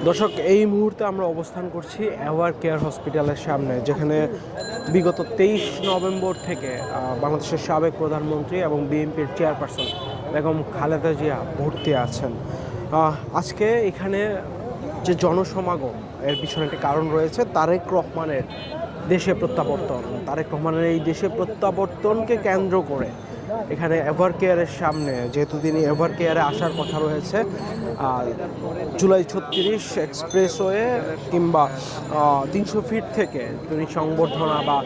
দর্শক, এই মুহূর্তে আমরা অবস্থান করছি এভার কেয়ার হসপিটালের সামনে, যেখানে বিগত 23 নভেম্বর থেকে বাংলাদেশের সাবেক প্রধানমন্ত্রী এবং বিএনপির চেয়ারপারসন বেগম খালেদা জিয়া ভর্তি আছেন। আজকে এখানে যে জনসমাগম, এর পিছনে একটি কারণ রয়েছে। তারেক রহমানের দেশে প্রত্যাবর্তন। তারেক রহমানের এই দেশে প্রত্যাবর্তনকে কেন্দ্র করে এখানে এভার কেয়ারের সামনে, যেহেতু তিনি এভার কেয়ারে আসার কথা রয়েছে, জুলাই 36 এক্সপ্রেসওয়ে কিংবা 300 ফিট থেকে তিনি সংবর্ধনা বা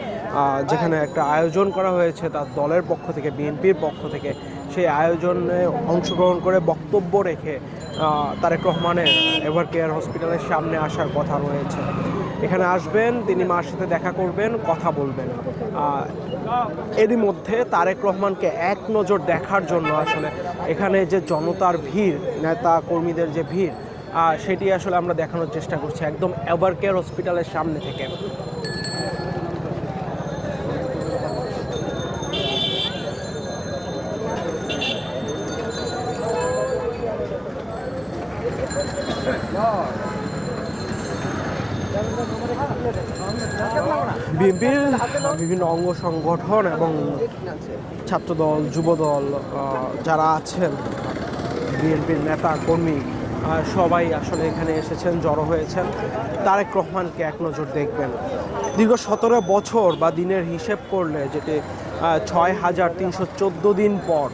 যেখানে একটা আয়োজন করা হয়েছে তার দলের পক্ষ থেকে, বিএনপির পক্ষ থেকে, সেই আয়োজনে অংশগ্রহণ করে বক্তব্য রেখে তারেক রহমানের এভার কেয়ার হসপিটালের সামনে আসার কথা রয়েছে। এখানে আসবেন, তিনি মার সাথে দেখা করবেন, কথা বলবেন। এরই মধ্যে তারেক রহমানকে এক নজর দেখার জন্য আসলে এখানে যে জনতার ভিড়, নেতা কর্মীদের যে ভিড়, সেটি আসলে আমরা দেখানোর চেষ্টা করছি একদম এভার কেয়ার হসপিটালের সামনে থেকে। বিএনপির বিভিন্ন অঙ্গ সংগঠন এবং ছাত্রদল, যুবদল যারা আছেন, বিএনপির নেতা কর্মী সবাই আসলে এখানে এসেছেন, জড়ো হয়েছেন তারেক রহমানকে এক নজর দেখবেন। দীর্ঘ 17 বছর বা দিনের হিসেব করলে যেটি 6314 দিন পর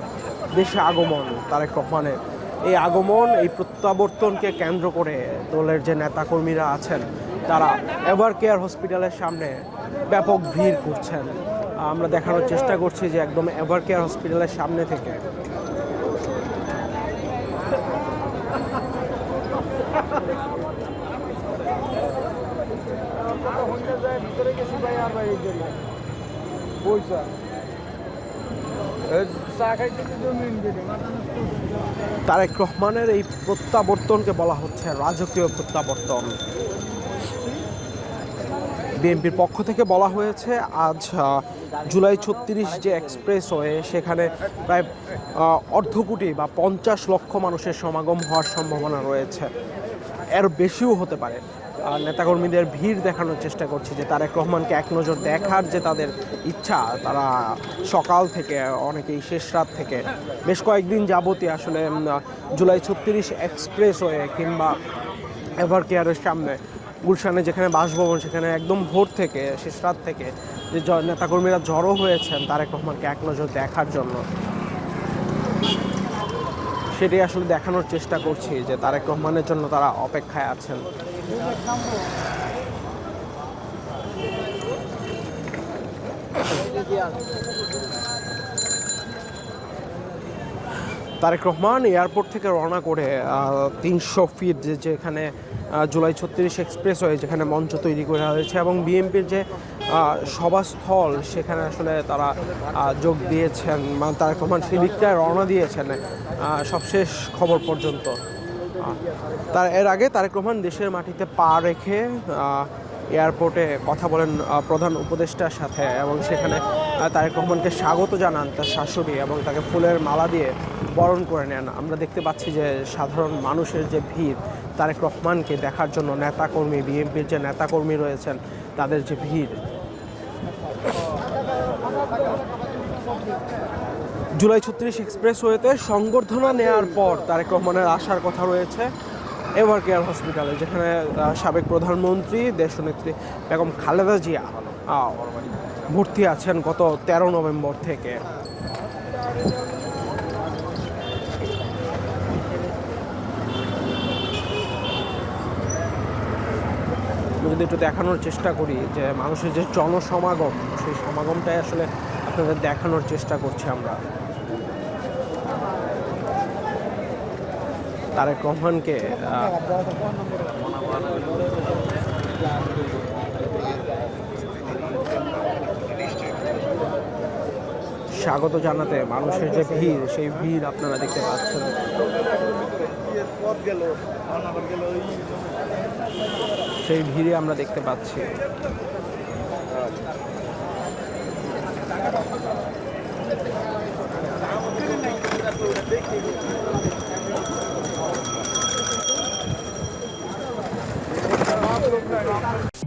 দেশে আগমন তারেক রহমানের, এই আগমন, এই প্রত্যাবর্তনকে কেন্দ্র করে দলের যে নেতাকর্মীরা আছেন তারা এভার কেয়ার হসপিটালের সামনে ব্যাপক ভিড় করছেন। আমরা দেখানোর চেষ্টা করছি যে একদম এভার কেয়ার হসপিটালের সামনে থেকে। তারেক রহমানের এই প্রত্যাবর্তনকে বলা হচ্ছে রাজকীয় প্রত্যাবর্তন। বিএনপির পক্ষ থেকে বলা হয়েছে আজ জুলাই 36 যে এক্সপ্রেসওয়ে, সেখানে প্রায় অর্ধ কোটি বা 50 লক্ষ মানুষের সমাগম হওয়ার সম্ভাবনা রয়েছে, এর বেশিও হতে পারে। নেতাকর্মীদের ভিড় দেখানোর চেষ্টা করছি যে তারেক রহমানকে এক নজর দেখার যে তাদের ইচ্ছা, তারা সকাল থেকে, অনেকেই শেষ রাত থেকে, বেশ কয়েকদিন যাবতই আসলে জুলাই 36 এক্সপ্রেসওয়ে কিংবা এভার কেয়ারের সামনে গুলশানে যেখানে বাসভবন, সেখানে একদম ভোর থেকে, শেষ রাত থেকে যে নেতাকর্মীরা জড়ো হয়েছেন তারেক রহমানকে এক নজর দেখার জন্য, সেটি আসলে দেখানোর চেষ্টা করছি যে তারেক রহমানের জন্য তারা অপেক্ষায় আছেন। তারেক রহমান এয়ারপোর্ট থেকে রওনা করে 300 ফিট যেখানে জুলাই 36 এক্সপ্রেসওয়ে, যেখানে মঞ্চ তৈরি করা হয়েছে এবং বিএনপির যে সভাস্থল, সেখানে আসলে তারা যোগ দিয়েছেন। তারেক রহমান সেই দিকটায় রওনা দিয়েছেন সবশেষ খবর পর্যন্ত। এর আগে তারেক রহমান দেশের মাটিতে পা রেখে এয়ারপোর্টে কথা বলেন প্রধান উপদেষ্টার সাথে এবং সেখানে তারেক রহমানকে স্বাগত জানান তার শাশুড়ি এবং তাকে ফুলের মালা দিয়ে বরণ করে নেন। আমরা দেখতে পাচ্ছি যে সাধারণ মানুষের যে ভিড় তারেক রহমানকে দেখার জন্য, নেতাকর্মী, বিএনপির যে নেতাকর্মী রয়েছেন তাদের যে ভিড়। জুলাই 36 এক্সপ্রেসওয়েতে সংবর্ধনা নেওয়ার পর তারেক রহমানের আসার কথা রয়েছে এভার কেয়ার হসপিটালে, যেখানে সাবেক প্রধানমন্ত্রী দেশনেত্রী বেগম খালেদা জিয়া ভর্তি আছেন গত 13 নভেম্বর থেকে। যদি একটু দেখানোর চেষ্টা করি যে মানুষের যে জনসমাগম, সেই সমাগমটাই আসলে আপনাদের দেখানোর চেষ্টা করছি আমরা। তারেক রহমানকে স্বাগত জানাতে মানুষের যে ভিড়, সেই ভিড় আপনারা দেখতে পাচ্ছেন। সেই ভিড়ে আমরা দেখতে পাচ্ছি। ধন্যবাদ।